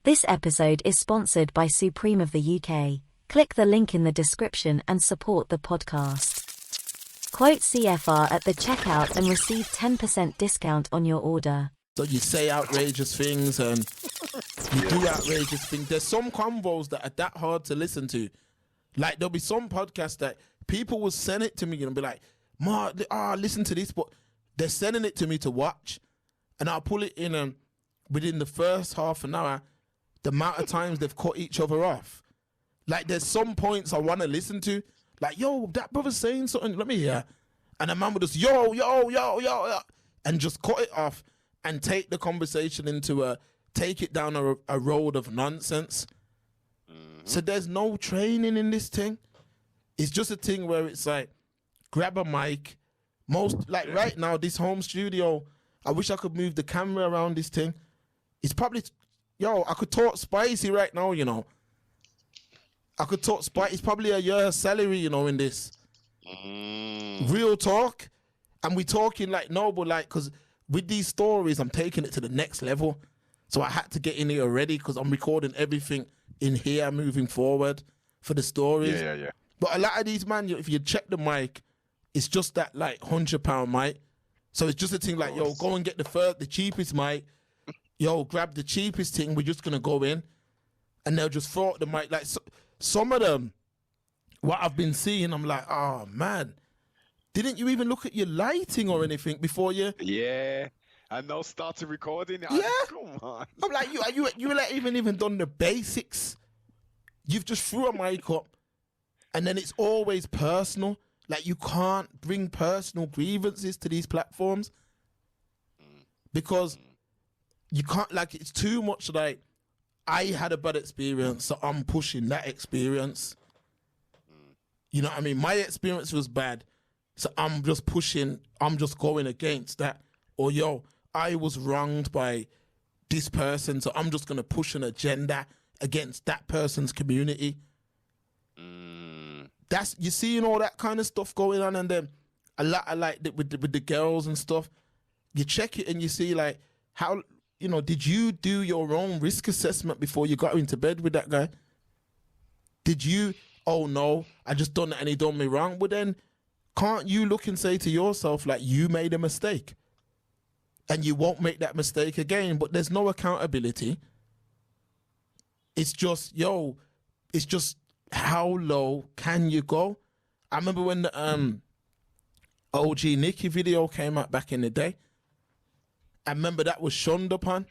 This episode is sponsored by Supreme of the UK. Click the link in the description and support the podcast. Quote CFR at the checkout and receive 10% discount on your order. So you say outrageous things and you do outrageous things. There's some convos that are that hard to listen to. Like there'll be some podcasts that people will send it to me and be like, Mark, listen to this, but they're sending it to me to watch. And I'll pull it in and within the first half an hour, the amount of times they've cut each other off. Like there's some points I want to listen to. Like, yo, that brother's saying something, let me hear. And a man would just, yo, and just cut it off and take the conversation into take it down a road of nonsense. Mm-hmm. So there's no training in this thing. It's just a thing where it's like, grab a mic. Right now, this home studio, I wish I could move the camera around this thing. It's probably, I could talk spicy right now, you know. I could talk spicy. It's probably a year's salary, you know, in this. Real talk. And we talking like, no, but like, because with these stories, I'm taking it to the next level. So I had to get in here already because I'm recording everything in here moving forward for the stories. Yeah. But a lot of these, man, if you check the mic, it's just that like £100 mic. So it's just a thing like, yo, go and get the cheapest mic. Yo, grab the cheapest thing. We're just going to go in. And they'll just throw out the mic. Like some of them, what I've been seeing, I'm like, oh, man. Didn't you even look at your lighting or anything before you? Yeah. And they'll start recording. Yeah. Come on. I'm like, you like even done the basics. You've just threw a mic up. And then it's always personal. Like, you can't bring personal grievances to these platforms. Because you can't, like, it's too much like, I had a bad experience, so I'm pushing that experience. You know what I mean? My experience was bad, so I'm just going against that. Or, yo, I was wronged by this person, so I'm just going to push an agenda against that person's community. You seeing all that kind of stuff going on, and then a lot of like with the girls and stuff. You check it and you see like how, you know, did you do your own risk assessment before you got into bed with that guy? Did you? Oh no, I just done it and he done me wrong. But then can't you look and say to yourself like you made a mistake, and you won't make that mistake again? But there's no accountability. It's just how low can you go? I remember when the OG Nicky video came out back in the day. I remember that was shunned upon.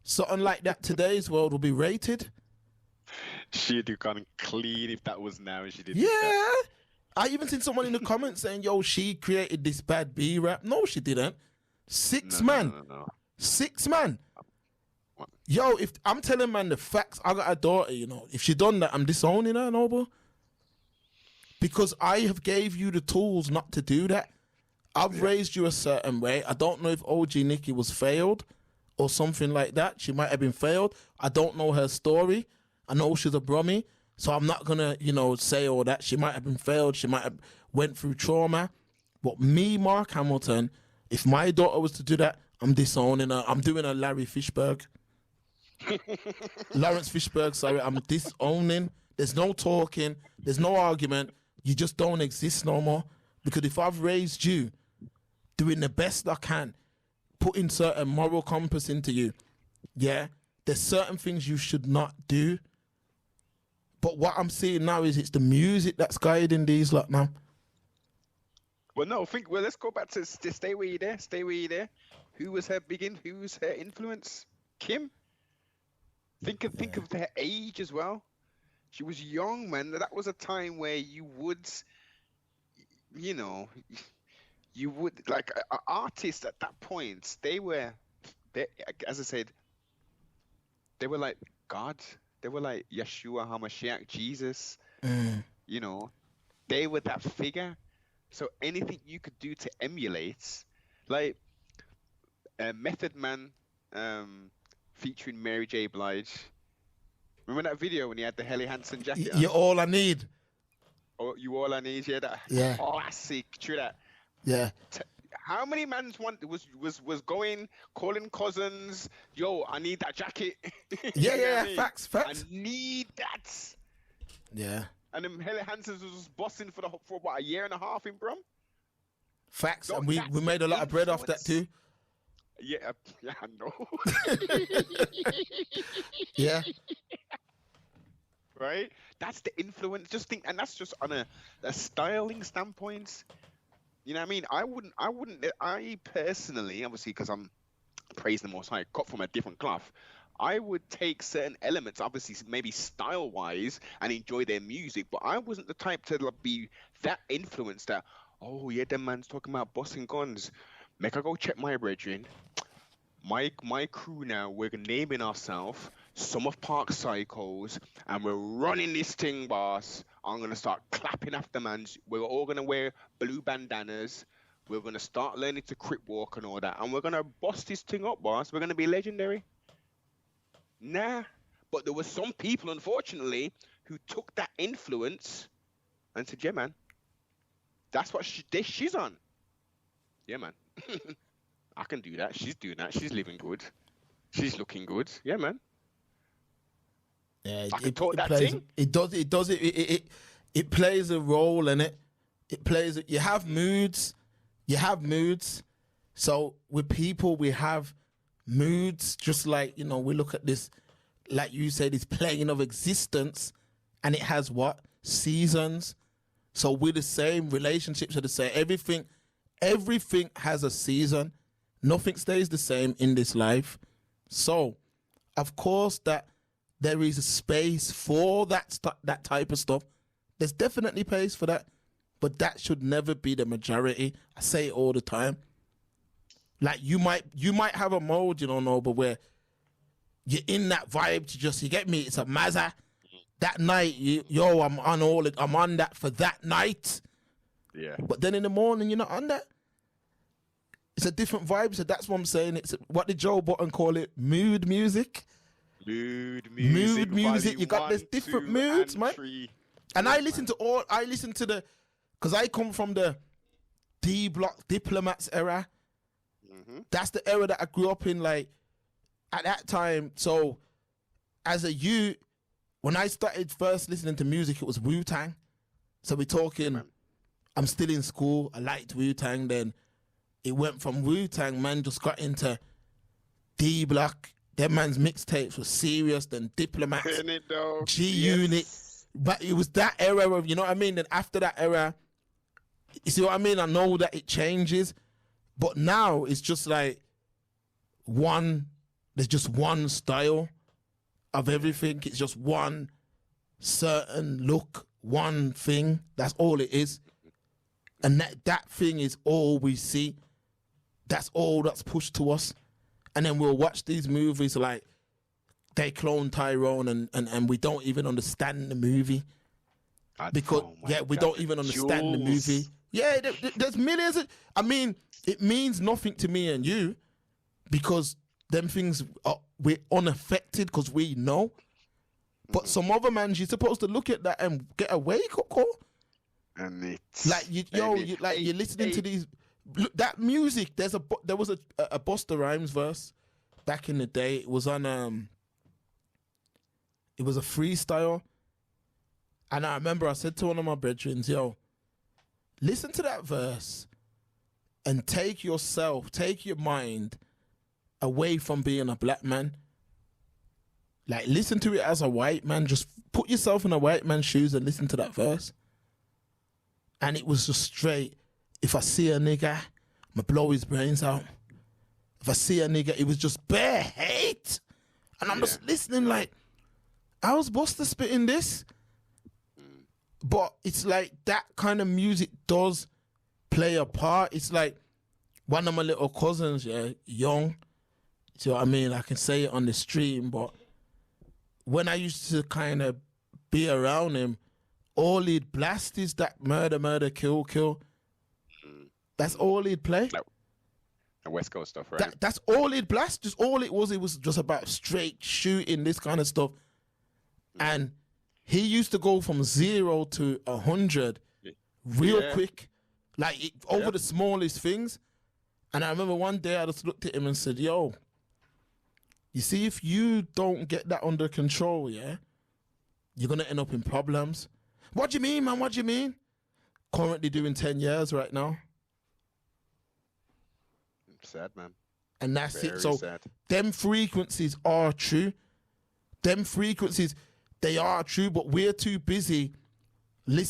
Something like that today's world will be rated. She'd have gone clean if that was now and she did. Yeah. I even seen someone in the comments saying, yo, she created this bad B-rap. No, she didn't. Six man. Yo, if I'm telling man the facts, I got a daughter, you know. If she done that, I'm disowning her, Noble. Because I have gave you the tools not to do that. I've raised you a certain way. I don't know if OG Nicky was failed or something like that. She might have been failed. I don't know her story. I know she's a brummie, so I'm not going to, say all that. She might have been failed. She might have went through trauma. But me, Mark Hamilton, if my daughter was to do that, I'm disowning her. I'm doing a Larry Fishburg. Lawrence Fishburg, sorry. I'm disowning. There's no talking. There's no argument. You just don't exist no more. Because if I've raised you, doing the best I can, putting certain moral compass into you, yeah, there's certain things you should not do. But what I'm seeing now is it's the music that's guiding these lot, man. Well, no, let's go back to stay where you're there. Stay where you're there. Who was her who was her influence? Kim? Think of her age as well. She was young, man. That was a time where you would like artists at that point. They as I said, they were like God. They were like Yeshua HaMashiach, Jesus. You know, they were that figure. So anything you could do to emulate, like Method Man, featuring Mary J. Blige. Remember that video when he had the Helly Hansen jacket on? You're all I need. Oh, you all I need, yeah. That classic, true that. Yeah. how many mans was going calling cousins? Yo, I need that jacket. You know what I mean? Facts. I need that. Yeah, And then Helly Hansen was bossing for what, a year and a half in Brum. facts. No, And we that's made a lot of bread off that too. Yeah, I know. Yeah. Right? That's the influence. Just think, and that's just on a styling standpoint. You know what I mean? I personally, obviously, because I'm praising the Most High, cut from a different cloth, I would take certain elements, obviously, maybe style-wise, and enjoy their music, but I wasn't the type to be that influenced that, oh, yeah, them man's talking about busting guns. Make I go check my brethren. My crew now, we're naming ourselves Sum of Park Psychos, and we're running this thing, boss. I'm going to start clapping after mans. We're all going to wear blue bandanas. We're going to start learning to crip walk and all that. And we're going to bust this thing up, boss. We're going to be legendary. Nah. But there were some people, unfortunately, who took that influence and said, yeah, man, that's what she's on. Yeah, man. I can do that. She's doing that. She's living good. She's looking good. Yeah, man. Yeah, I can talk that plays, thing. It plays a role in it. It plays. You have moods. So with people, we have moods. Just like, we look at this, like you said, this plane of existence, and it has what? Seasons. So we're the same. Relationships are the same. Everything has a season. Nothing stays the same in this life. So, of course, that there is a space for that type of stuff. There's definitely place for that, but that should never be the majority. I say it all the time. Like you might have a mode, but where you're in that vibe. You get me? It's a mazza. That night, I'm on that for that night. Yeah. But then in the morning, you're not on that. It's a different vibe. So that's what I'm saying. It's what did Joe Button call it? Mood music. Mood music. You got this different moods, man. And I listen to the, because I come from the D Block Diplomats era. Mm-hmm. That's the era that I grew up in, like, at that time. So as a youth, when I started first listening to music, it was Wu-Tang. So we're talking, I'm still in school. I liked Wu-Tang. Then it went from Wu-Tang, man, just got into D Block. Them man's mixtapes were serious. Then Diplomats, G-Unit. Yes. But it was that era of, you know what I mean? Then after that era, you see what I mean? I know that it changes. But now it's just like there's just one style of everything. It's just one certain look, one thing. That's all it is. And that thing is all we see. That's all that's pushed to us. And then we'll watch these movies like they clone Tyrone and we don't even understand the movie. Because, we don't even understand the movie. Yeah, there's millions of, it means nothing to me and you because them things we're unaffected because we know. But some other man, you're supposed to look at that and get a wake-up call. And it's like you're listening to these. Look, that music. There was a Busta Rhymes verse back in the day. It was on it was a freestyle, and I remember I said to one of my brethren, "Yo, listen to that verse, and take your mind away from being a black man. Like listen to it as a white man. Just put yourself in a white man's shoes and listen to that verse." And it was just straight. If I see a nigga, I'ma blow his brains out. If I see a nigga, it was just bare hate. And I'm just listening like, I was Busta spitting this. But it's like that kind of music does play a part. It's like one of my little cousins, young. See what I mean? I can say it on the stream, but when I used to kind of be around him, all he'd blast is that murder, kill. That's all he'd play. Like West Coast stuff, right? That's all he'd blast. Just all it was just about straight shooting, this kind of stuff. And he used to go from 0 to 100 real quick, like over the smallest things. And I remember one day I just looked at him and said, yo, you see, if you don't get that under control, yeah, you're going to end up in problems. What do you mean, man? What do you mean? Currently doing 10 years right now. Sad, man. And that's Very it. So sad. them frequencies are true. Them frequencies, they are true, but we're too busy. They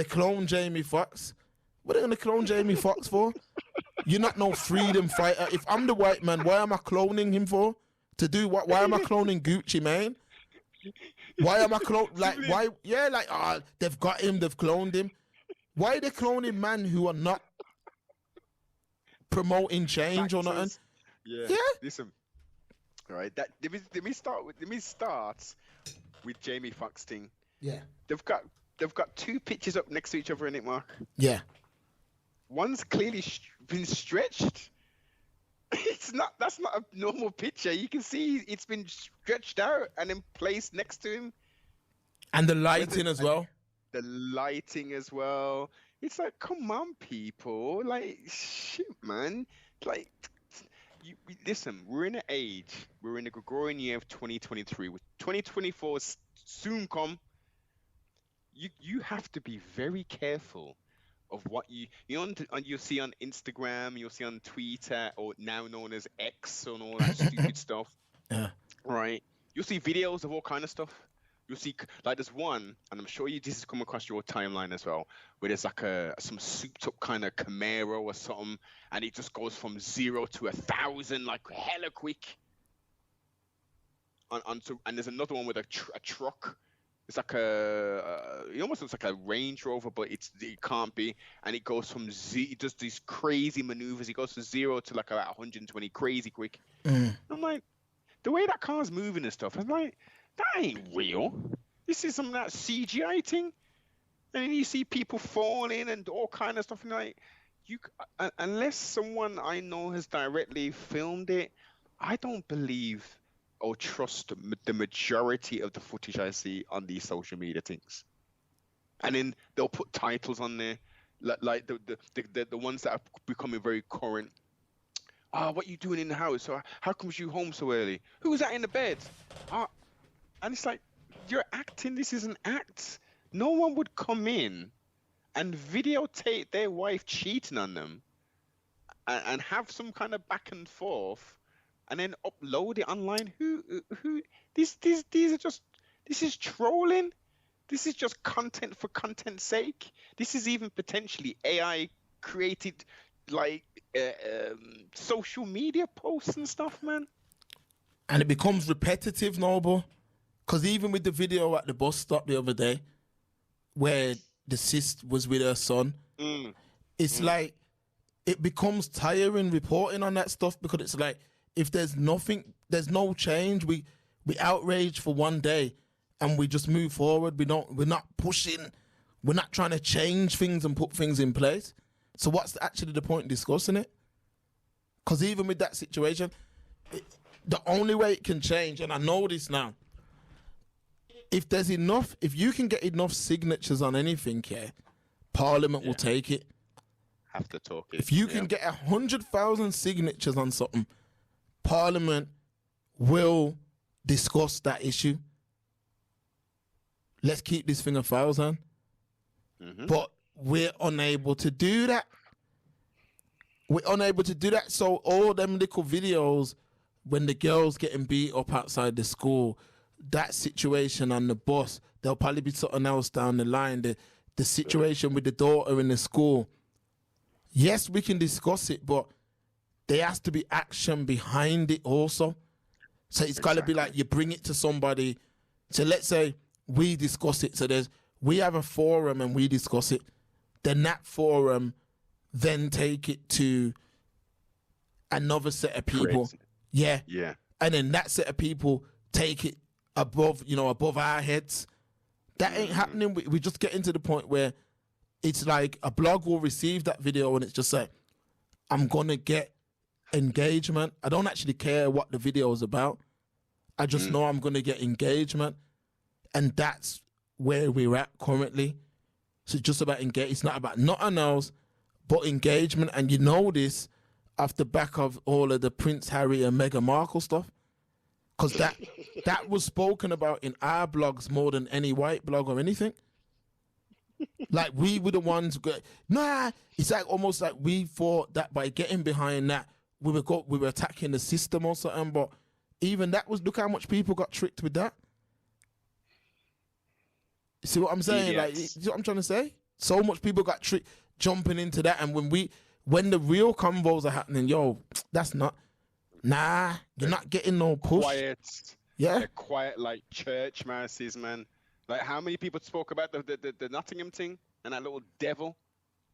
clone Jamie Foxx. What are they going to clone Jamie Foxx for? You're not no freedom fighter. If I'm the white man, why am I cloning him for? To do what? Why am I cloning Gucci, man? Why am I cloning? Like, why? Yeah, like, they've got him, they've cloned him. Why are they cloning men who are not promoting change or nothing? Yeah. Listen. All right. Let me start with Jamie Foxx thing. Yeah. They've got two pictures up next to each other in it, Mark. Yeah. One's clearly been stretched. That's not a normal picture. You can see it's been stretched out and then placed next to him. And the lighting as well. The lighting as well. It's like, come on, people. Like, shit, man. Like, listen, we're in the Gregorian year of 2023. With 2024 soon come, you have to be very careful of what you'll see on Instagram, you'll see on Twitter, or now known as X, and all that stupid stuff. Yeah. Right. You'll see videos of all kind of stuff. You'll see, like, there's one, and I'm sure this has come across your timeline as well, where there's like some souped up kind of Camaro or something, and it just goes from 0 to 1,000 like hella quick. And there's another one with a truck. It's like it almost looks like a Range Rover, but it can't be. And it goes from it does these crazy maneuvers. It goes from 0 to like about 120, crazy quick. I'm like, the way that car's moving and stuff, I'm like, that ain't real. This is some of that CGI thing. And then you see people falling and all kind of stuff. And like, unless someone I know has directly filmed it, I don't believe or trust the majority of the footage I see on these social media things. And then they'll put titles on there, like the ones that are becoming very current. What you doing in the house? How comes you home so early? Who was that in the bed? And it's like, you're acting. This is an act. No one would come in and videotape their wife cheating on them and have some kind of back and forth and then upload it online. These are just, this is trolling. This is just content for content's sake. This is even potentially AI created, like, social media posts and stuff, man. And it becomes repetitive, Noble. Because even with the video at the bus stop the other day, where the sis was with her son, it's like, it becomes tiring reporting on that stuff, because it's like, if there's nothing, there's no change. We outrage for one day and we just move forward. We're not pushing, we're not trying to change things and put things in place. So what's actually the point in discussing it? Because even with that situation, the only way it can change, and I know this now, if you can get enough signatures on anything, Parliament will take it. Have to talk it. If you can get 100,000 signatures on something, Parliament will discuss that issue. Let's keep this thing 1,000. But we're unable to do that. So all them little videos when the girls getting beat up outside the school, that situation on the bus, there'll probably be something else down the line. The situation with the daughter in the school. Yes, we can discuss it, but there has to be action behind it also. So it's got to be like, you bring it to somebody. So let's say we discuss it. So we have a forum and we discuss it. Then that forum then take it to another set of people. Crazy. Yeah. And then that set of people take it above our heads. That ain't happening. We just getting to the point where it's like a blog will receive that video and it's just like, I'm going to get engagement. I don't actually care what the video is about. I just know I'm going to get engagement. And that's where we're at currently. So it's just about engage. It's not about nothing else but engagement. And you know this off the back of all of the Prince Harry and Meghan Markle stuff, because that was spoken about in our blogs more than any white blog or anything. Like, we were the ones it's like almost like we thought that by getting behind that we were attacking the system or something. But even that was, look how much people got tricked with that. You see what I'm saying? Like, you see what I'm trying to say? So much people got tricked jumping into that, and when the real convos are happening, that's not. Nah, you're not getting no push. Quiet. Yeah. They're quiet like church masses, man. Like, how many people spoke about the Nottingham thing and that little devil?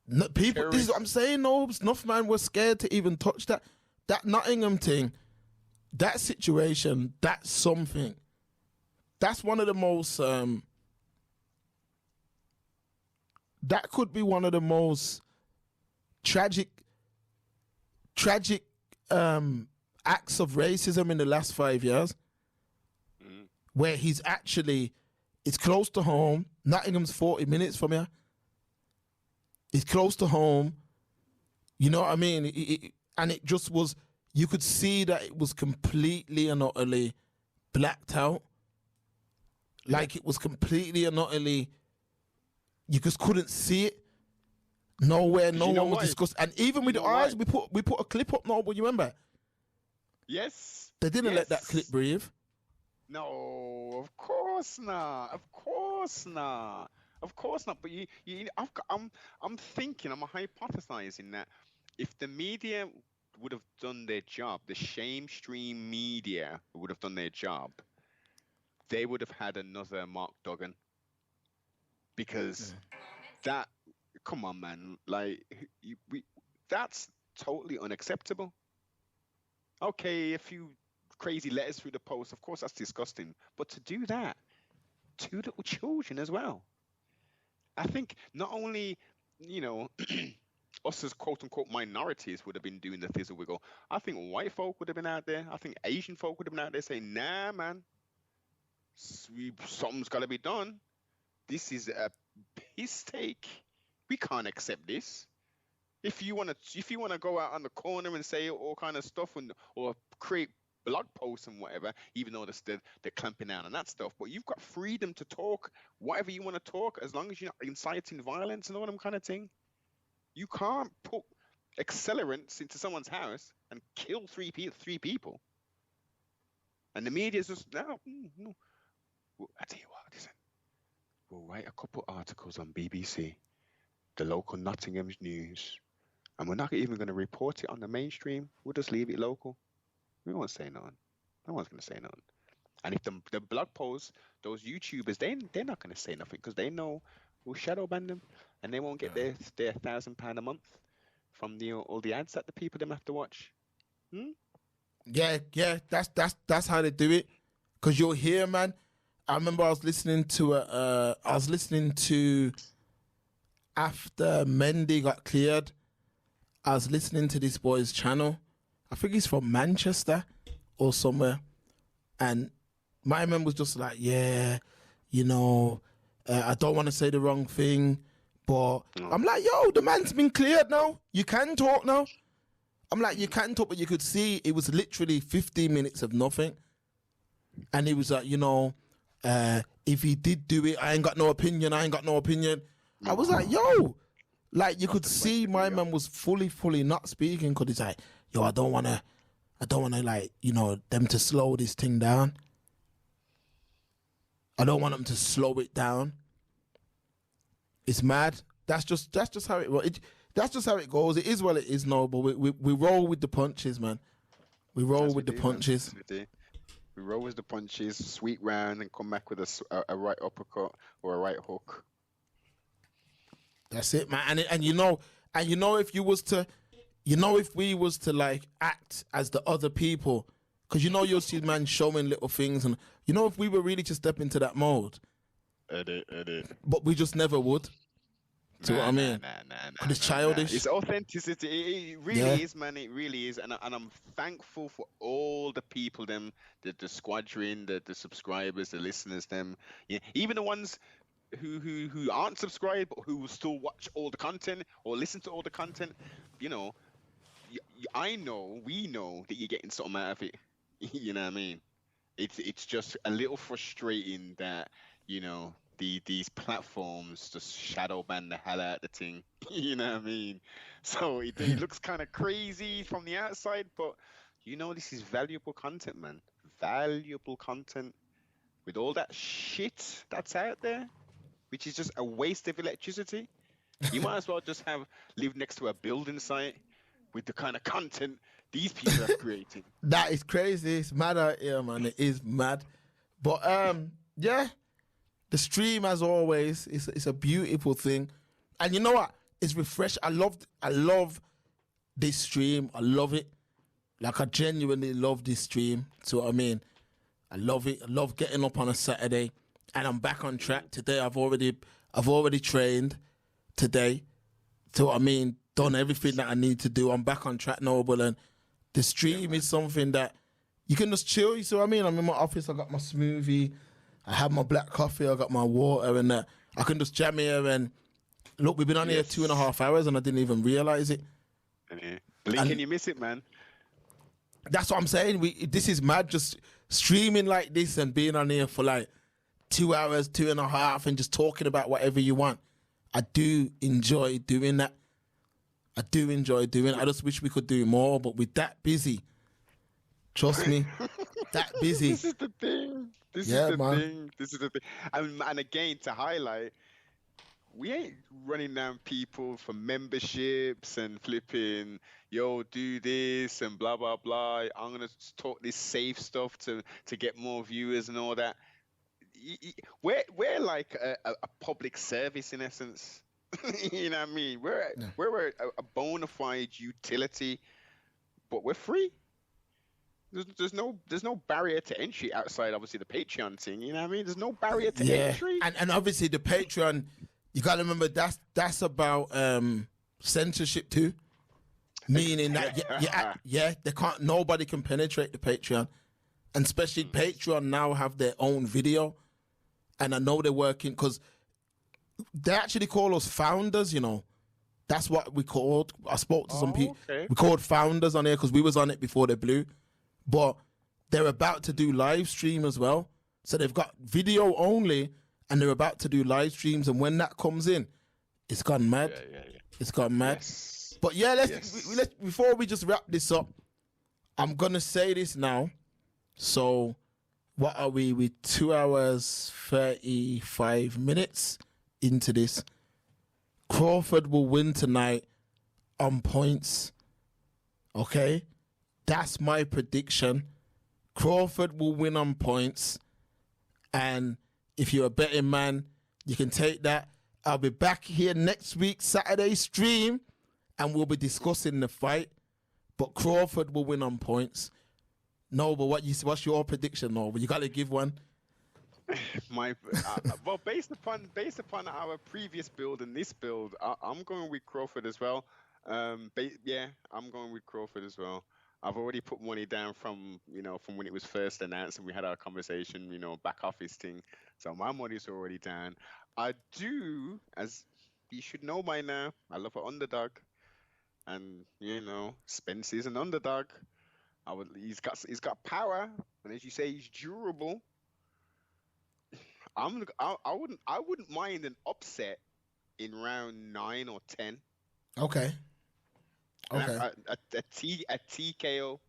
No, people, this is what I'm saying. No, enough man were scared to even touch that. That Nottingham thing, that situation, that's something. That's one of the most. That could be one of the most tragic acts of racism in the last 5 years, where he's actually, it's close to home. Nottingham's 40 minutes from here. It's close to home. You know what I mean? And it just was, you could see that it was completely and utterly blacked out. Like, it was completely and utterly, you just couldn't see it. Nowhere, no one was discussing. And even with the eyes, we put a clip up now, but you remember? Yes. They didn't let that clip breathe. No, of course not. Of course not. Of course not. But I'm thinking, I'm hypothesizing that if the media would have done their job, the shame stream media would have done their job, they would have had another Mark Duggan. Because that, come on, man, like, that's totally unacceptable. Okay, a few crazy letters through the post, of course that's disgusting, but to do that to little children as well, I think not only, us as quote-unquote minorities would have been doing the thizzle wiggle, I think white folk would have been out there, I think Asian folk would have been out there saying, nah, man, something's got to be done. This is a piss take. We can't accept this. If you want to go out on the corner and say all kind of stuff or create blog posts and whatever, even though they're clamping down on that stuff, but you've got freedom to talk whatever you want to talk, as long as you're not inciting violence and all them kind of thing. You can't put accelerants into someone's house and kill three people. And the media's just, no. I tell you what, listen. We'll write a couple articles on BBC, the local Nottingham news, and we're not even going to report it on the mainstream. We'll just leave it local. We won't say nothing. No one's going to say nothing. And if the blog posts, those YouTubers, they're not going to say nothing because they know we'll shadow ban them, and they won't get their £1,000 a month from all the ads that the people them have to watch. Yeah, that's how they do it. Because you're here, man. I remember I was listening to after Mendy got cleared, I was listening to this boy's channel. I think he's from Manchester or somewhere. And my man was just like, I don't want to say the wrong thing, but I'm like, yo, the man's been cleared now. You can talk now. I'm like, you can talk, but you could see it was literally 15 minutes of nothing. And he was like, if he did do it, I ain't got no opinion. I was like, yo, like, you could see my man was fully not speaking, because he's like, yo, I don't want to like, them to slow this thing down. I don't want them to slow it down. It's mad. That's just how that's just how it goes. It is what it is now, but we roll with the punches, man. We roll with the punches. We roll with the punches, sweep round, and come back with a right uppercut or a right hook. That's it, man. And if we was to like act as the other people, because you'll see man showing little things, and if we were really to step into that mode, edit. But we just never would. See what I mean? Nah, it's childish. It's authenticity. It really is, man. It really is. And I'm thankful for all the people, the squadron, the subscribers, the listeners, even the ones who aren't subscribed but who will still watch all the content or listen to all the content, you know, we know that you're getting something out of it. You know what I mean? It's just a little frustrating that, you know, these platforms just shadow ban the hell out of the thing. You know what I mean? So it looks kind of crazy from the outside, but you know, this is valuable content, man. Valuable content with all that shit that's out there, which is just a waste of electricity. You might as well just live next to a building site with the kind of content these people are creating. That is crazy. It's mad out here, man. It is mad. But yeah, the stream as always it's a beautiful thing, and you know what? It's refreshing. I love this stream. I love it. Like, I genuinely love this stream. So what I mean, I love it. I love getting up on a Saturday, and I'm back on track today. I've already trained today. So what I mean, done everything that I need to do. I'm back on track, Noble, and the stream is something that you can just chill. You see what I mean? I'm in my office. I got my smoothie. I have my black coffee. I got my water, and I can just jam here. And look, we've been on here 2.5 hours, and I didn't even realize it. Blink and you miss it, man. That's what I'm saying. This is mad. Just streaming like this and being on here for like 2 hours, 2.5, and just talking about whatever you want. I do enjoy doing that. I just wish we could do more, but we're that busy. Trust me, that busy. This is the thing. This is the thing. And again, to highlight, we ain't running down people for memberships and flipping, yo, do this and blah, blah, blah. I'm going to talk this safe stuff to get more viewers and all that. We're like a public service in essence. You know what I mean? We're a bona fide utility, but we're free. There's no barrier to entry outside, obviously, the Patreon thing. You know what I mean? There's no barrier to entry. And obviously the Patreon, you got to remember that's about censorship too. Meaning that nobody can penetrate the Patreon, and especially Patreon now have their own video, and I know they're working because they actually call us founders. You know, that's what we called. I spoke to some people. Okay. We called founders on here because we was on it before they blew, but they're about to do live stream as well. So they've got video only, and they're about to do live streams. And when that comes in, it's gone mad. Yeah. It's gone mad. Yes. But yeah, let's before we just wrap this up, I'm gonna say this now. So, what are we? We're 2 hours 35 minutes into this. Crawford will win tonight on points. Okay, that's my prediction. Crawford will win on points, and if you're a betting man, you can take that. I'll be back here next week, Saturday stream, and we'll be discussing the fight. But Crawford will win on points. No, but what's your prediction, Noble? You got to give one. Well, based upon our previous build and this build, I'm going with Crawford as well. I'm going with Crawford as well. I've already put money down from when it was first announced and we had our conversation, back office thing. So my money's already down. I do, as you should know by now, I love an underdog. And, Spence is an underdog. He's got power, and as you say, he's durable. I wouldn't mind an upset in round 9 or 10. Okay. A TKO.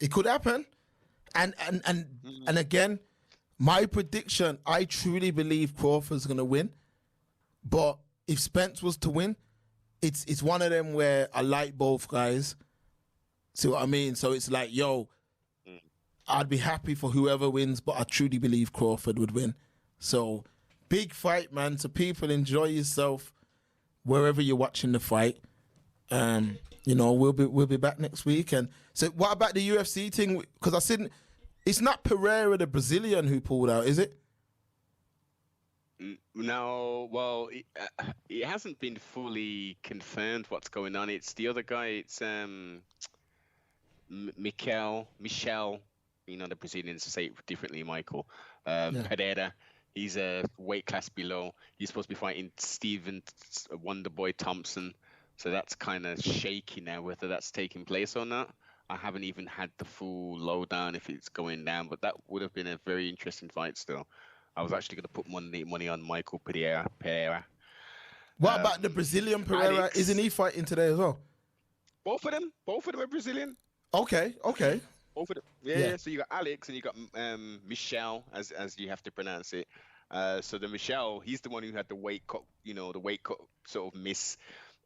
It could happen, and again, my prediction. I truly believe Crawford's gonna win, but if Spence was to win, it's one of them where I like both guys. See what I mean? So it's like, I'd be happy for whoever wins, but I truly believe Crawford would win. So, big fight, man. So people, enjoy yourself wherever you're watching the fight. We'll be back next week. And so, what about the UFC thing? Because I said it's not Pereira, the Brazilian, who pulled out, is it? No, well, it hasn't been fully confirmed what's going on. It's the other guy. It's Michel. The Brazilians say it differently, Michael. Pereira. He's a weight class below. He's supposed to be fighting Stephen Wonderboy Thompson. So that's kind of shaky now, whether that's taking place or not. I haven't even had the full lowdown if it's going down, but that would have been a very interesting fight still. I was actually going to put money on Michael Pereira. What about the Brazilian Pereira? Alex. Isn't he fighting today as well? Both of them are Brazilian. Okay. Both of them. Yeah. So you got Alex and you got Michel, as you have to pronounce it. So the Michel, he's the one who had the weight cut, sort of miss.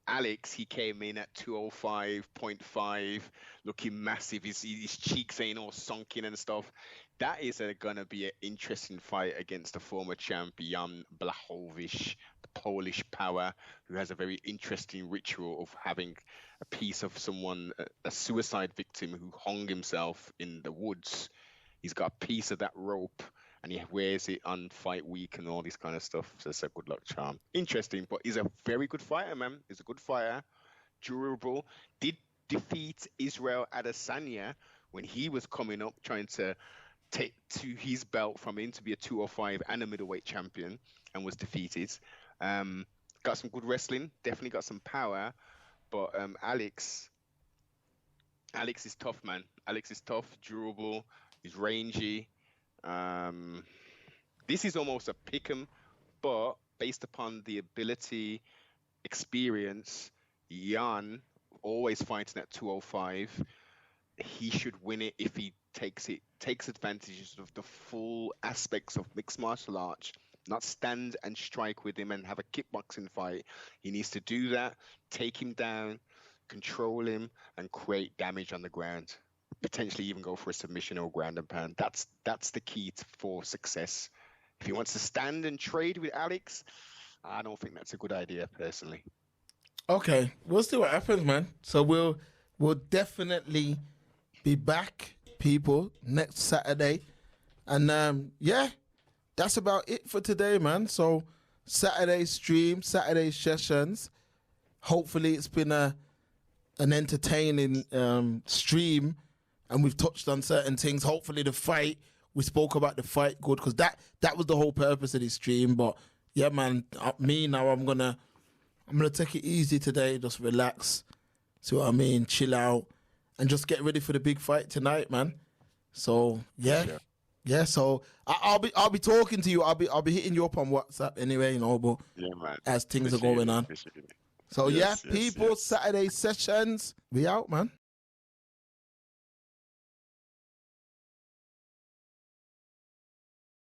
Alex, he came in at 205.5, looking massive. His cheeks ain't all sunken and stuff. That is gonna be an interesting fight against the former champion Blachowicz, the Polish power, who has a very interesting ritual of having a piece of someone, a suicide victim who hung himself in the woods. He's got a piece of that rope and he wears it on fight week and all this kind of stuff. So it's a good luck charm. Interesting, but he's a very good fighter, man. He's a good fighter, durable. Did defeat Israel Adesanya when he was coming up, trying to take to his belt from him to be a 205 and a middleweight champion, and was defeated. Got some good wrestling, definitely got some power, but Alex is tough, man. Alex is tough, durable, he's rangy. This is almost a pick'em, but based upon the ability, experience, Jan always fighting at 205, he should win it if he takes advantage of the full aspects of mixed martial arts, not stand and strike with him and have a kickboxing fight. He needs to do that, take him down, control him, and create damage on the ground. Potentially even go for a submission or ground and pound. That's the key for success. If he wants to stand and trade with Alex, I don't think that's a good idea personally. Okay, we'll see what happens, man. So we'll definitely be back, people, next Saturday. And that's about it for today, man. So Saturday stream, Saturday sessions. Hopefully it's been an entertaining stream, and we've touched on certain things. Hopefully the fight, we spoke about the fight good, because that was the whole purpose of this stream. But yeah, man, I'm gonna take it easy today, just relax, see what I mean, chill out, and just get ready for the big fight tonight, man. So yeah. So I'll be talking to you. I'll be hitting you up on WhatsApp anyway, but man, as things are going on. So yes, people, Saturday sessions, we out, man.